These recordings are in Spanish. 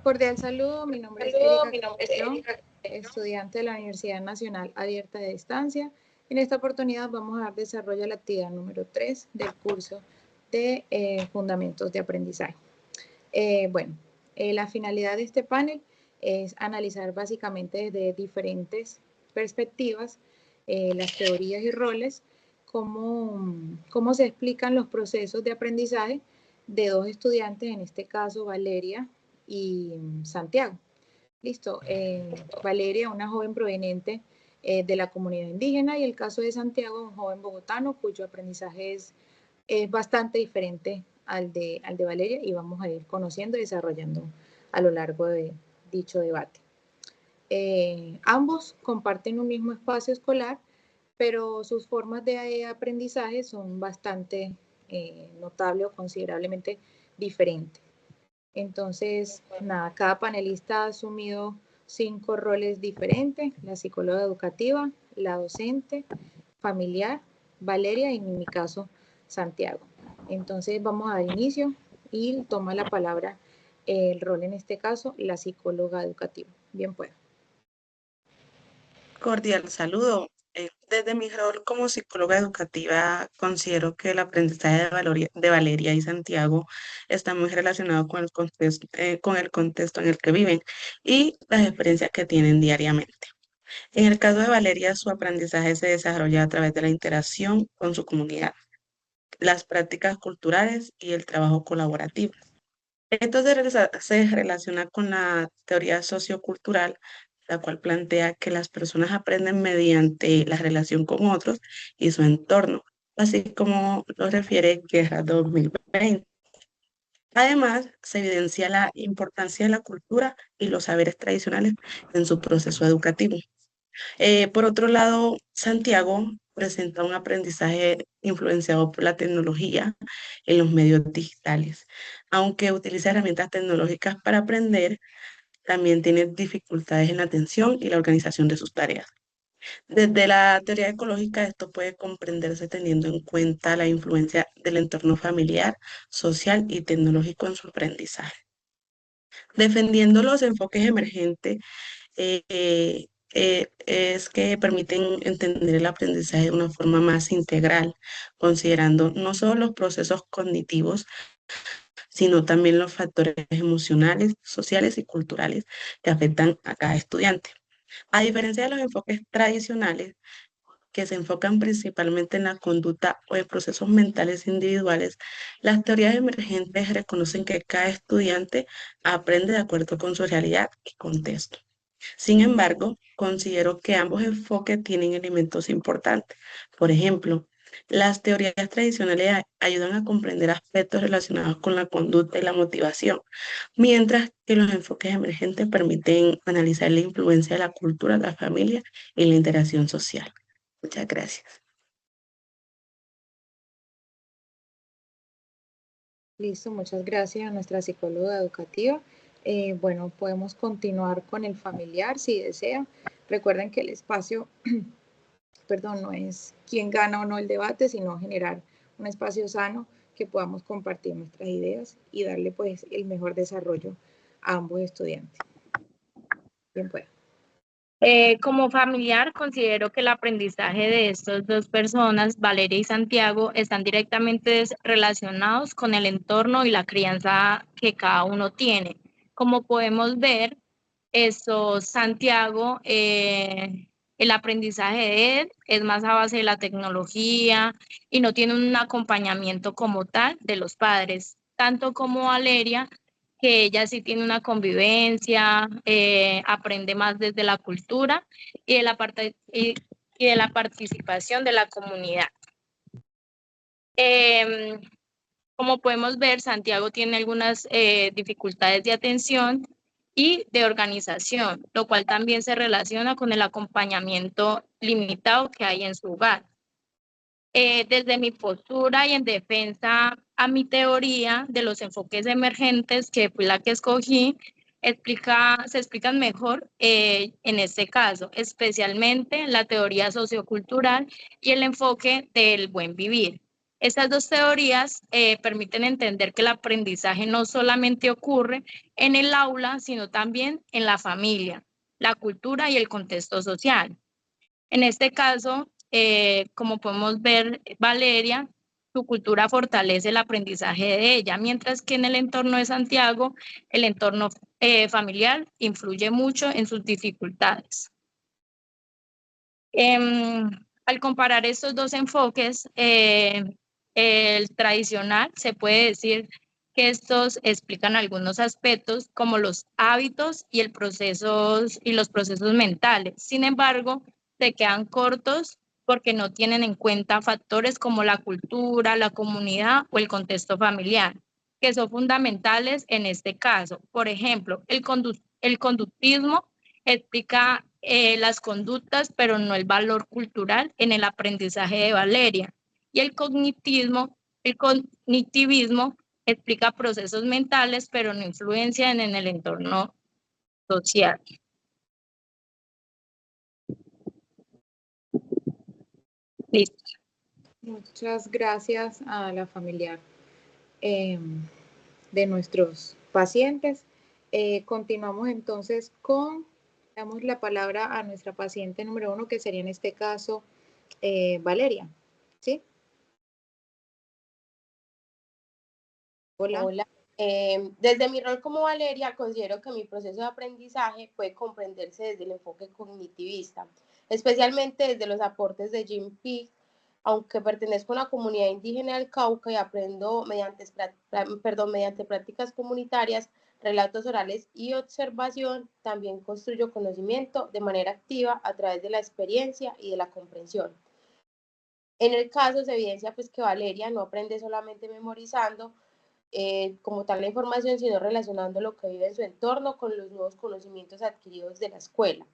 Cordial saludo, mi nombre es Erika Castellón, estudiante de la Universidad Nacional Abierta de Distancia. En esta oportunidad vamos a dar desarrollo a la actividad número 3 del curso de Fundamentos de Aprendizaje. La finalidad de este panel es analizar básicamente desde diferentes perspectivas las teorías y roles, cómo se explican los procesos de aprendizaje de dos estudiantes, en este caso Valeria y Santiago. Listo. Valeria, una joven proveniente de la comunidad indígena, y el caso de Santiago, un joven bogotano cuyo aprendizaje es bastante diferente al de Valeria, y vamos a ir conociendo y desarrollando a lo largo de dicho debate. Ambos comparten un mismo espacio escolar, pero sus formas de aprendizaje son bastante notable o considerablemente diferentes. Entonces, nada, cada panelista ha asumido 5 roles diferentes: la psicóloga educativa, la docente, familiar, Valeria y en mi caso, Santiago. Entonces, vamos a dar inicio y toma la palabra el rol en este caso, la psicóloga educativa. Bien, pues. Cordial saludo. Desde mi rol como psicóloga educativa, considero que el aprendizaje de Valeria y Santiago está muy relacionado con el contexto en el que viven y las experiencias que tienen diariamente. En el caso de Valeria, su aprendizaje se desarrolla a través de la interacción con su comunidad, las prácticas culturales y el trabajo colaborativo. Esto se relaciona con la teoría sociocultural, la cual plantea que las personas aprenden mediante la relación con otros y su entorno, así como lo refiere Guerra 2020. Además, se evidencia la importancia de la cultura y los saberes tradicionales en su proceso educativo. Por otro lado, Santiago presenta un aprendizaje influenciado por la tecnología en los medios digitales. Aunque utiliza herramientas tecnológicas para aprender, también tiene dificultades en la atención y la organización de sus tareas. Desde la teoría ecológica, esto puede comprenderse teniendo en cuenta la influencia del entorno familiar, social y tecnológico en su aprendizaje. Defendiendo los enfoques emergentes, es que permiten entender el aprendizaje de una forma más integral, considerando no solo los procesos cognitivos, sino también los factores emocionales, sociales y culturales que afectan a cada estudiante. A diferencia de los enfoques tradicionales, que se enfocan principalmente en la conducta o en procesos mentales individuales, las teorías emergentes reconocen que cada estudiante aprende de acuerdo con su realidad y contexto. Sin embargo, considero que ambos enfoques tienen elementos importantes. Por ejemplo, las teorías tradicionales ayudan a comprender aspectos relacionados con la conducta y la motivación, mientras que los enfoques emergentes permiten analizar la influencia de la cultura, la familia y la interacción social. Muchas gracias. Listo, muchas gracias a nuestra psicóloga educativa. Podemos continuar con el familiar si desean. Recuerden que el espacio, perdón, no es quién gana o no el debate, sino generar un espacio sano que podamos compartir nuestras ideas y darle pues el mejor desarrollo a ambos estudiantes. Bien, pues. Como familiar, considero que el aprendizaje de estas dos personas, Valeria y Santiago, están directamente relacionados con el entorno y la crianza que cada uno tiene. Como podemos ver, Santiago, el aprendizaje de él es más a base de la tecnología y no tiene un acompañamiento como tal de los padres, tanto como Valeria, que ella sí tiene una convivencia, aprende más desde la cultura y de la participación de la comunidad. Como podemos ver, Santiago tiene algunas dificultades de atención y de organización, lo cual también se relaciona con el acompañamiento limitado que hay en su hogar. Desde mi postura y en defensa a mi teoría de los enfoques emergentes, que fue la que escogí, se explican mejor en este caso, especialmente la teoría sociocultural y el enfoque del buen vivir. Estas dos teorías permiten entender que el aprendizaje no solamente ocurre en el aula, sino también en la familia, la cultura y el contexto social. En este caso, como podemos ver, Valeria, su cultura fortalece el aprendizaje de ella, mientras que en el entorno de Santiago, el entorno familiar influye mucho en sus dificultades. Al comparar estos dos enfoques, el tradicional se puede decir que estos explican algunos aspectos como los hábitos y los procesos mentales. Sin embargo, se quedan cortos porque no tienen en cuenta factores como la cultura, la comunidad o el contexto familiar, que son fundamentales en este caso. Por ejemplo, el conductismo explica las conductas, pero no el valor cultural en el aprendizaje de Valeria. Y el cognitivismo explica procesos mentales, pero no influencian en el entorno social. Listo. Muchas gracias a la familiar de nuestros pacientes. Continuamos entonces damos la palabra a nuestra paciente número 1, que sería en este caso Valeria. ¿Sí? Hola. Hola. Desde mi rol como Valeria, considero que mi proceso de aprendizaje puede comprenderse desde el enfoque cognitivista, especialmente desde los aportes de Jim Peake. Aunque pertenezco a una comunidad indígena del Cauca y aprendo mediante prácticas comunitarias, relatos orales y observación, también construyo conocimiento de manera activa a través de la experiencia y de la comprensión. En el caso se evidencia pues que Valeria no aprende solamente memorizando como tal la información, sino relacionando lo que vive en su entorno con los nuevos conocimientos adquiridos de la escuela.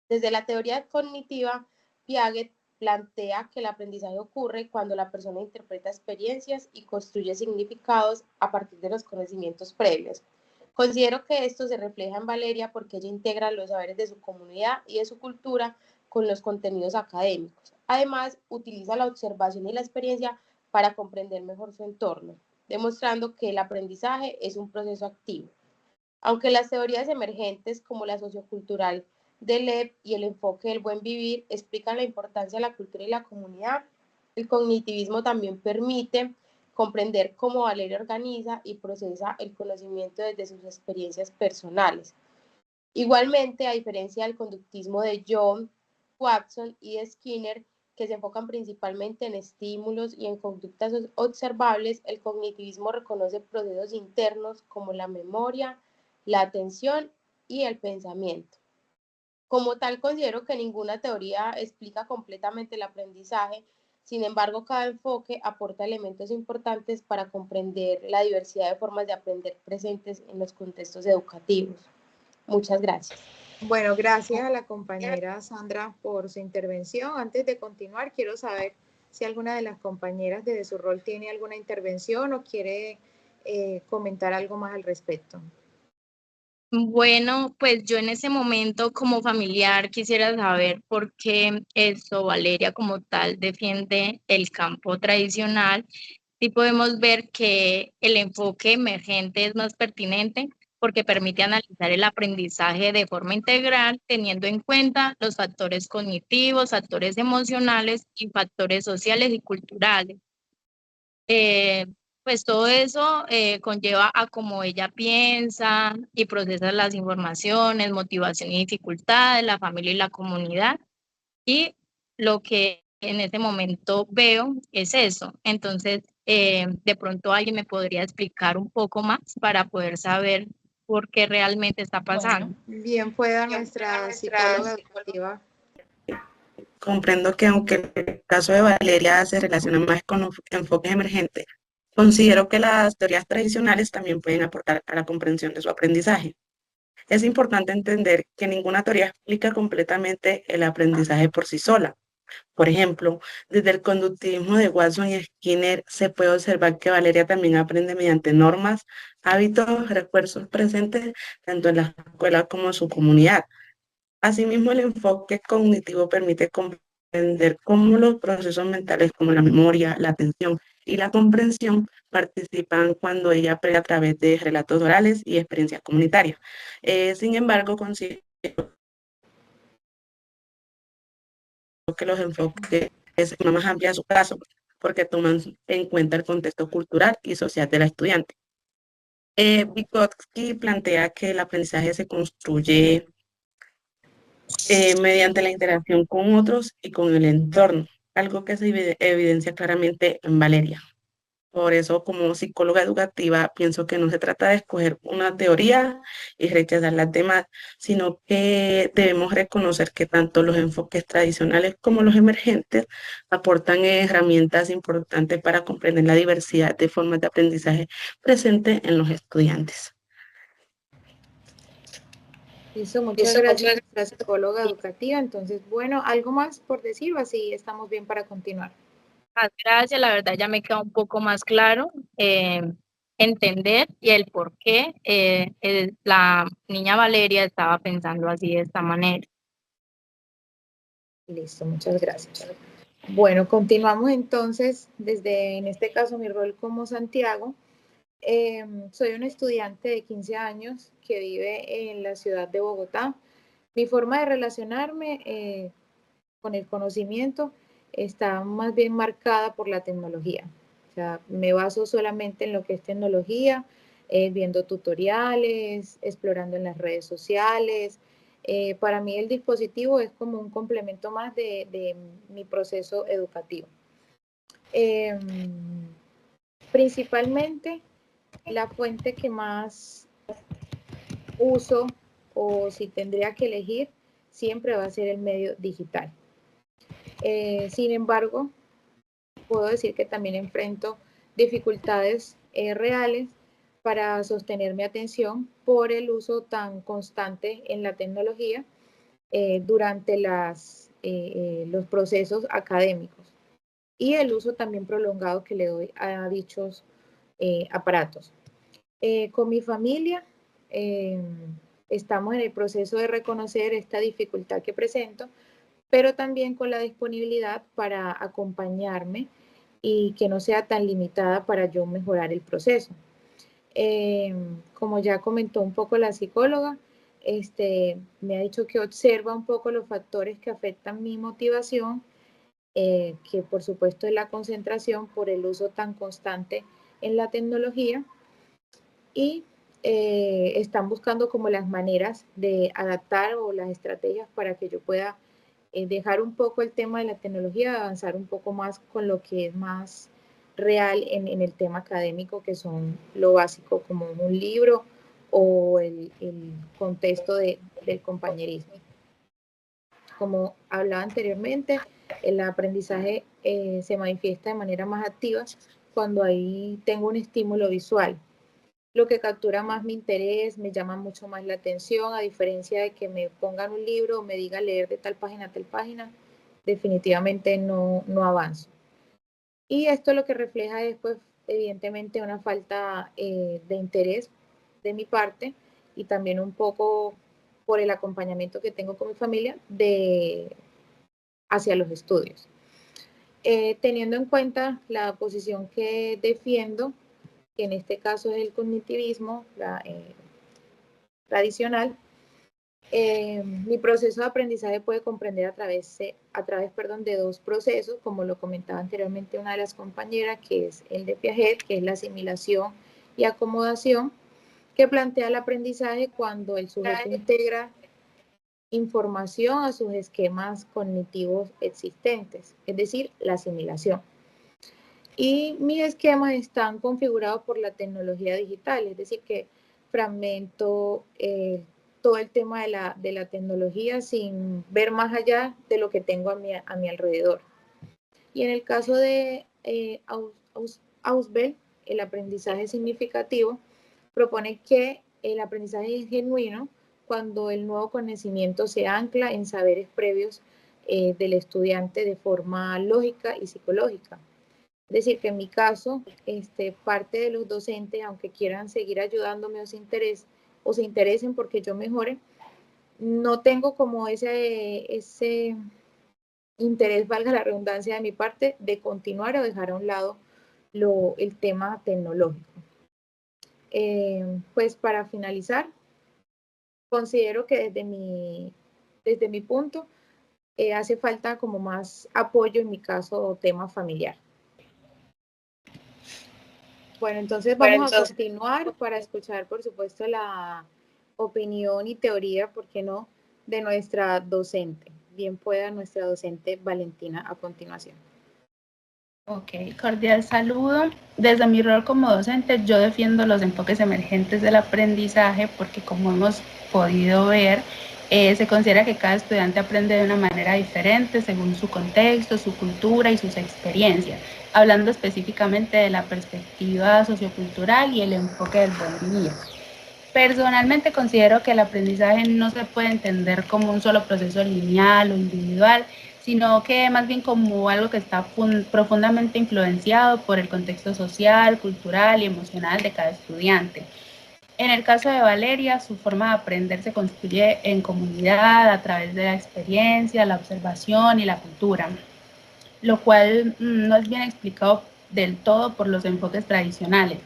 Desde la teoría cognitiva, Piaget plantea que el aprendizaje ocurre cuando la persona interpreta experiencias y construye significados a partir de los conocimientos previos. Considero que esto se refleja en Valeria porque ella integra los saberes de su comunidad y de su cultura con los contenidos académicos. Además, utiliza la observación y la experiencia para comprender mejor su entorno, demostrando que el aprendizaje es un proceso activo. Aunque las teorías emergentes como la sociocultural de Lev y el enfoque del buen vivir explican la importancia de la cultura y la comunidad, el cognitivismo también permite comprender cómo Valeria organiza y procesa el conocimiento desde sus experiencias personales. Igualmente, a diferencia del conductismo de John Watson y de Skinner, que se enfocan principalmente en estímulos y en conductas observables, el cognitivismo reconoce procesos internos como la memoria, la atención y el pensamiento. Como tal, considero que ninguna teoría explica completamente el aprendizaje, sin embargo, cada enfoque aporta elementos importantes para comprender la diversidad de formas de aprender presentes en los contextos educativos. Muchas gracias. Bueno, gracias a la compañera Sandra por su intervención. Antes de continuar, quiero saber si alguna de las compañeras desde su rol tiene alguna intervención o quiere comentar algo más al respecto. Bueno, pues yo en ese momento como familiar quisiera saber por qué Valeria como tal defiende el campo tradicional. Sí podemos ver que el enfoque emergente es más pertinente porque permite analizar el aprendizaje de forma integral, teniendo en cuenta los factores cognitivos, factores emocionales y factores sociales y culturales. Pues todo eso conlleva a cómo ella piensa y procesa las informaciones, motivación y dificultades, la familia y la comunidad. Y lo que en este momento veo es eso. Entonces, de pronto alguien me podría explicar un poco más para poder saber por qué realmente está pasando. Bueno, bien pueda nuestra psicóloga educativa. Comprendo que aunque el caso de Valeria se relaciona más con enfoques emergentes, considero que las teorías tradicionales también pueden aportar a la comprensión de su aprendizaje. Es importante entender que ninguna teoría explica completamente el aprendizaje por sí sola. Por ejemplo, desde el conductivismo de Watson y Skinner se puede observar que Valeria también aprende mediante normas, hábitos, refuerzos presentes tanto en la escuela como en su comunidad. Asimismo, el enfoque cognitivo permite comprender cómo los procesos mentales como la memoria, la atención y la comprensión participan cuando ella aprende a través de relatos orales y experiencias comunitarias. Sin embargo, considero que los enfoques es una más amplia en su caso, porque toman en cuenta el contexto cultural y social de la estudiante. Vygotsky plantea que el aprendizaje se construye mediante la interacción con otros y con el entorno, algo que se evidencia claramente en Valeria. Por eso, como psicóloga educativa, pienso que no se trata de escoger una teoría y rechazar las demás, sino que debemos reconocer que tanto los enfoques tradicionales como los emergentes aportan herramientas importantes para comprender la diversidad de formas de aprendizaje presentes en los estudiantes. Listo, muchas gracias, nuestra psicóloga educativa. Entonces, bueno, ¿algo más por decir o así estamos bien para continuar? Gracias, la verdad ya me queda un poco más claro entender y el por qué la niña Valeria estaba pensando así de esta manera. Listo, muchas gracias. Bueno, continuamos entonces desde, en este caso, mi rol como Santiago. Soy una estudiante de 15 años que vive en la ciudad de Bogotá. Mi forma de relacionarme con el conocimiento está más bien marcada por la tecnología. O sea, me baso solamente en lo que es tecnología, viendo tutoriales, explorando en las redes sociales. Para mí el dispositivo es como un complemento más de mi proceso educativo. Principalmente la fuente que más uso o si tendría que elegir siempre va a ser el medio digital. Sin embargo, puedo decir que también enfrento dificultades reales para sostener mi atención por el uso tan constante en la tecnología durante los procesos académicos y el uso también prolongado que le doy a dichos aparatos. Con mi familia estamos en el proceso de reconocer esta dificultad que presento, pero también con la disponibilidad para acompañarme y que no sea tan limitada para yo mejorar el proceso. Como ya comentó un poco la psicóloga, me ha dicho que observa un poco los factores que afectan mi motivación, que por supuesto es la concentración por el uso tan constante en la tecnología y están buscando como las maneras de adaptar o las estrategias para que yo pueda dejar un poco el tema de la tecnología, avanzar un poco más con lo que es más real en el tema académico, que son lo básico como un libro o el contexto del compañerismo. Como hablaba anteriormente, el aprendizaje se manifiesta de manera más activa cuando ahí tengo un estímulo visual. Lo que captura más mi interés, me llama mucho más la atención, a diferencia de que me pongan un libro o me diga leer de tal página a tal página, definitivamente no avanzo. Y esto lo que refleja es, pues, evidentemente una falta de interés de mi parte y también un poco por el acompañamiento que tengo con mi familia hacia los estudios. Teniendo en cuenta la posición que defiendo, que en este caso es el cognitivismo tradicional, mi proceso de aprendizaje puede comprender a través de dos procesos, como lo comentaba anteriormente una de las compañeras, que es el de Piaget, que es la asimilación y acomodación, que plantea el aprendizaje cuando el sujeto integra información a sus esquemas cognitivos existentes, es decir, la asimilación. Y mis esquemas están configurados por la tecnología digital, es decir, que fragmento todo el tema de la tecnología sin ver más allá de lo que tengo a mi alrededor. Y en el caso de Ausubel, el aprendizaje significativo propone que el aprendizaje es genuino cuando el nuevo conocimiento se ancla en saberes previos del estudiante de forma lógica y psicológica. Es decir, que en mi caso, parte de los docentes, aunque quieran seguir ayudándome o se interesen porque yo mejore, no tengo como ese interés, valga la redundancia de mi parte, de continuar o dejar a un lado el tema tecnológico. Pues para finalizar, considero que desde mi punto hace falta como más apoyo en mi caso tema familiar. Bueno, entonces vamos a continuar para escuchar, por supuesto, la opinión y teoría, ¿por qué no?, de nuestra docente. Bien pueda nuestra docente Valentina a continuación. Ok, cordial saludo. Desde mi rol como docente, yo defiendo los enfoques emergentes del aprendizaje porque, como hemos podido ver, se considera que cada estudiante aprende de una manera diferente según su contexto, su cultura y sus experiencias, hablando específicamente de la perspectiva sociocultural y el enfoque del buen vivir. Personalmente considero que el aprendizaje no se puede entender como un solo proceso lineal o individual, sino que más bien como algo que está profundamente influenciado por el contexto social, cultural y emocional de cada estudiante. En el caso de Valeria, su forma de aprender se construye en comunidad a través de la experiencia, la observación y la cultura, lo cual no es bien explicado del todo por los enfoques tradicionales.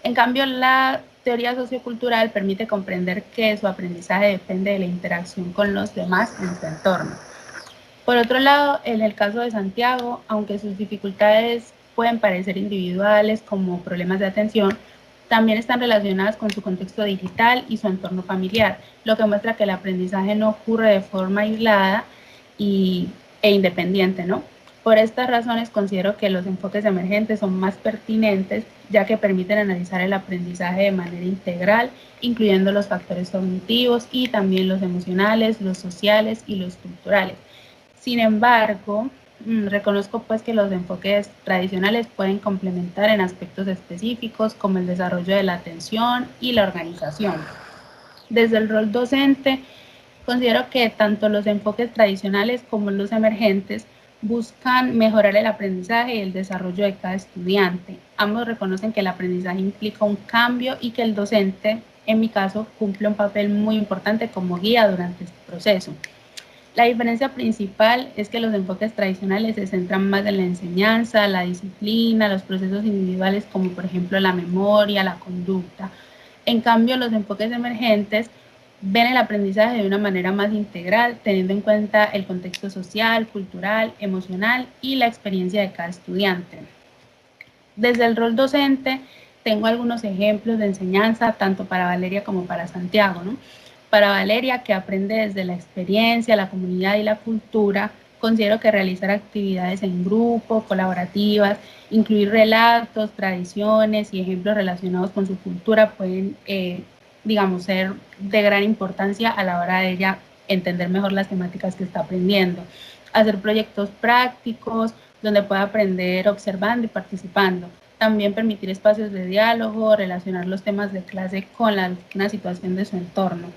En cambio, la teoría sociocultural permite comprender que su aprendizaje depende de la interacción con los demás en su entorno. Por otro lado, en el caso de Santiago, aunque sus dificultades pueden parecer individuales como problemas de atención, también están relacionadas con su contexto digital y su entorno familiar, lo que muestra que el aprendizaje no ocurre de forma aislada e independiente, ¿no? Por estas razones considero que los enfoques emergentes son más pertinentes, ya que permiten analizar el aprendizaje de manera integral, incluyendo los factores cognitivos y también los emocionales, los sociales y los culturales. Sin embargo, reconozco pues que los enfoques tradicionales pueden complementar en aspectos específicos como el desarrollo de la atención y la organización. Desde el rol docente, considero que tanto los enfoques tradicionales como los emergentes buscan mejorar el aprendizaje y el desarrollo de cada estudiante. Ambos reconocen que el aprendizaje implica un cambio y que el docente, en mi caso, cumple un papel muy importante como guía durante este proceso. La diferencia principal es que los enfoques tradicionales se centran más en la enseñanza, la disciplina, los procesos individuales como por ejemplo la memoria, la conducta. En cambio, los enfoques emergentes ven el aprendizaje de una manera más integral, teniendo en cuenta el contexto social, cultural, emocional y la experiencia de cada estudiante. Desde el rol docente, tengo algunos ejemplos de enseñanza, tanto para Valeria como para Santiago, ¿no? Para Valeria, que aprende desde la experiencia, la comunidad y la cultura, considero que realizar actividades en grupo, colaborativas, incluir relatos, tradiciones y ejemplos relacionados con su cultura pueden, digamos, ser de gran importancia a la hora de ella entender mejor las temáticas que está aprendiendo. Hacer proyectos prácticos donde pueda aprender observando y participando. También permitir espacios de diálogo, relacionar los temas de clase con una situación de su entorno.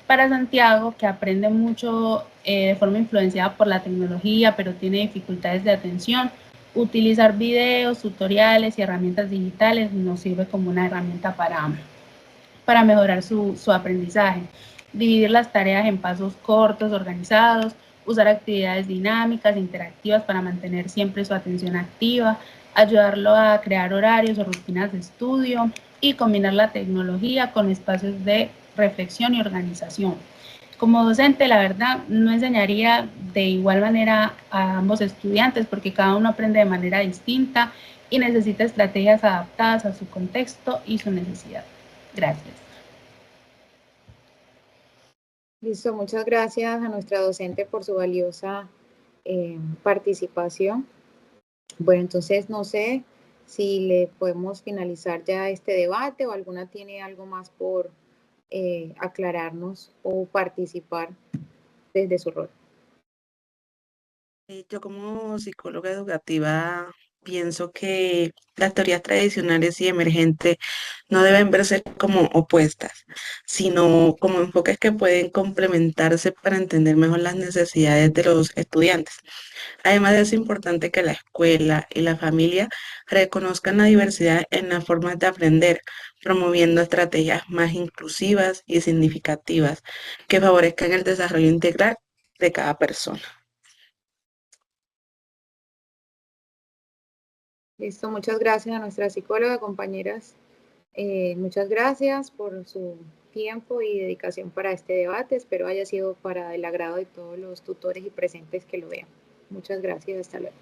Para Santiago, que aprende mucho de forma influenciada por la tecnología, pero tiene dificultades de atención, utilizar videos, tutoriales y herramientas digitales nos sirve como una herramienta para mejorar su aprendizaje. Dividir las tareas en pasos cortos, organizados, usar actividades dinámicas, interactivas para mantener siempre su atención activa, ayudarlo a crear horarios o rutinas de estudio y combinar la tecnología con espacios de reflexión y organización. Como docente, la verdad, no enseñaría de igual manera a ambos estudiantes porque cada uno aprende de manera distinta y necesita estrategias adaptadas a su contexto y su necesidad. Gracias. Listo, muchas gracias a nuestra docente por su valiosa participación. Bueno, entonces no sé si le podemos finalizar ya este debate o alguna tiene algo más por aclararnos o participar desde su rol. Yo como psicóloga educativa pienso que las teorías tradicionales y emergentes no deben verse como opuestas, sino como enfoques que pueden complementarse para entender mejor las necesidades de los estudiantes. Además, es importante que la escuela y la familia reconozcan la diversidad en las formas de aprender, promoviendo estrategias más inclusivas y significativas que favorezcan el desarrollo integral de cada persona. Listo, muchas gracias a nuestra psicóloga, compañeras. Muchas gracias por su tiempo y dedicación para este debate. Espero haya sido para el agrado de todos los tutores y presentes que lo vean. Muchas gracias. Hasta luego.